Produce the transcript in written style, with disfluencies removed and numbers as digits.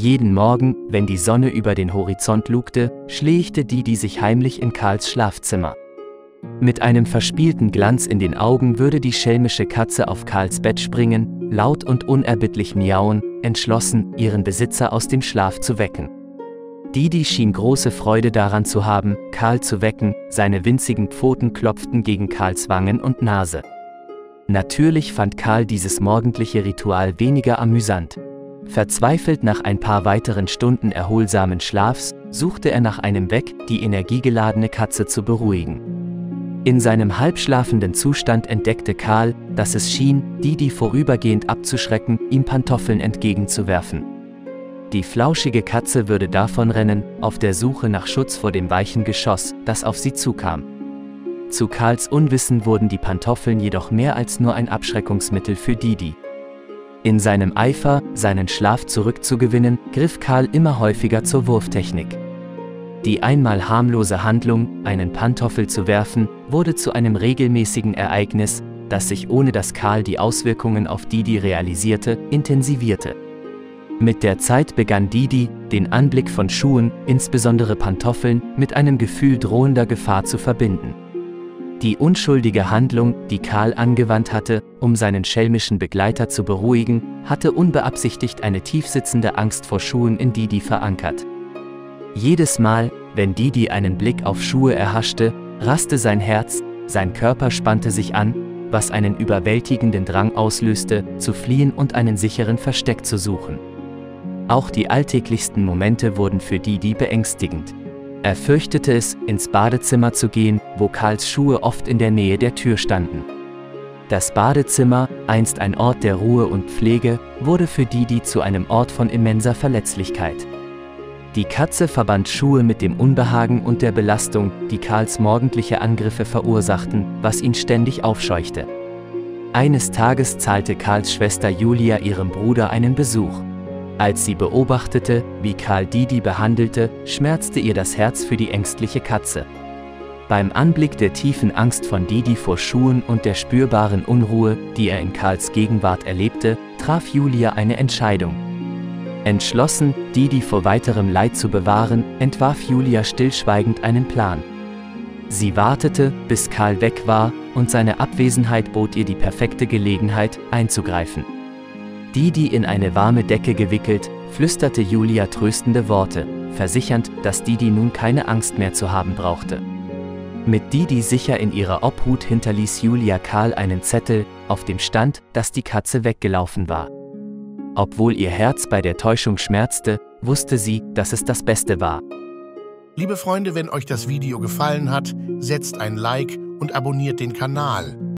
Jeden Morgen, wenn die Sonne über den Horizont lugte, schlächte Didi sich heimlich in Karls Schlafzimmer. Mit einem verspielten Glanz in den Augen würde die schelmische Katze auf Karls Bett springen, laut und unerbittlich miauen, entschlossen, ihren Besitzer aus dem Schlaf zu wecken. Didi schien große Freude daran zu haben, Karl zu wecken, seine winzigen Pfoten klopften gegen Karls Wangen und Nase. Natürlich fand Karl dieses morgendliche Ritual weniger amüsant. Verzweifelt nach ein paar weiteren Stunden erholsamen Schlafs, suchte er nach einem Weg, die energiegeladene Katze zu beruhigen. In seinem halbschlafenden Zustand entdeckte Karl, dass es schien, Didi vorübergehend abzuschrecken, ihm Pantoffeln entgegenzuwerfen. Die flauschige Katze würde davonrennen, auf der Suche nach Schutz vor dem weichen Geschoss, das auf sie zukam. Zu Karls Unwissen wurden die Pantoffeln jedoch mehr als nur ein Abschreckungsmittel für Didi. In seinem Eifer, seinen Schlaf zurückzugewinnen, griff Karl immer häufiger zur Wurftechnik. Die einmal harmlose Handlung, einen Pantoffel zu werfen, wurde zu einem regelmäßigen Ereignis, das sich, ohne dass Karl die Auswirkungen auf Didi realisierte, intensivierte. Mit der Zeit begann Didi, den Anblick von Schuhen, insbesondere Pantoffeln, mit einem Gefühl drohender Gefahr zu verbinden. Die unschuldige Handlung, die Karl angewandt hatte, um seinen schelmischen Begleiter zu beruhigen, hatte unbeabsichtigt eine tiefsitzende Angst vor Schuhen in Didi verankert. Jedes Mal, wenn Didi einen Blick auf Schuhe erhaschte, raste sein Herz, sein Körper spannte sich an, was einen überwältigenden Drang auslöste, zu fliehen und einen sicheren Versteck zu suchen. Auch die alltäglichsten Momente wurden für Didi beängstigend. Er fürchtete es, ins Badezimmer zu gehen, wo Karls Schuhe oft in der Nähe der Tür standen. Das Badezimmer, einst ein Ort der Ruhe und Pflege, wurde für Didi zu einem Ort von immenser Verletzlichkeit. Die Katze verband Schuhe mit dem Unbehagen und der Belastung, die Karls morgendliche Angriffe verursachten, was ihn ständig aufscheuchte. Eines Tages zahlte Karls Schwester Julia ihrem Bruder einen Besuch. Als sie beobachtete, wie Karl Didi behandelte, schmerzte ihr das Herz für die ängstliche Katze. Beim Anblick der tiefen Angst von Didi vor Schuhen und der spürbaren Unruhe, die er in Karls Gegenwart erlebte, traf Julia eine Entscheidung. Entschlossen, Didi vor weiterem Leid zu bewahren, entwarf Julia stillschweigend einen Plan. Sie wartete, bis Karl weg war, und seine Abwesenheit bot ihr die perfekte Gelegenheit, einzugreifen. Didi in eine warme Decke gewickelt, flüsterte Julia tröstende Worte, versichernd, dass Didi nun keine Angst mehr zu haben brauchte. Mit Didi sicher in ihrer Obhut hinterließ Julia Karl einen Zettel, auf dem stand, dass die Katze weggelaufen war. Obwohl ihr Herz bei der Täuschung schmerzte, wusste sie, dass es das Beste war. Liebe Freunde, wenn euch das Video gefallen hat, setzt ein Like und abonniert den Kanal.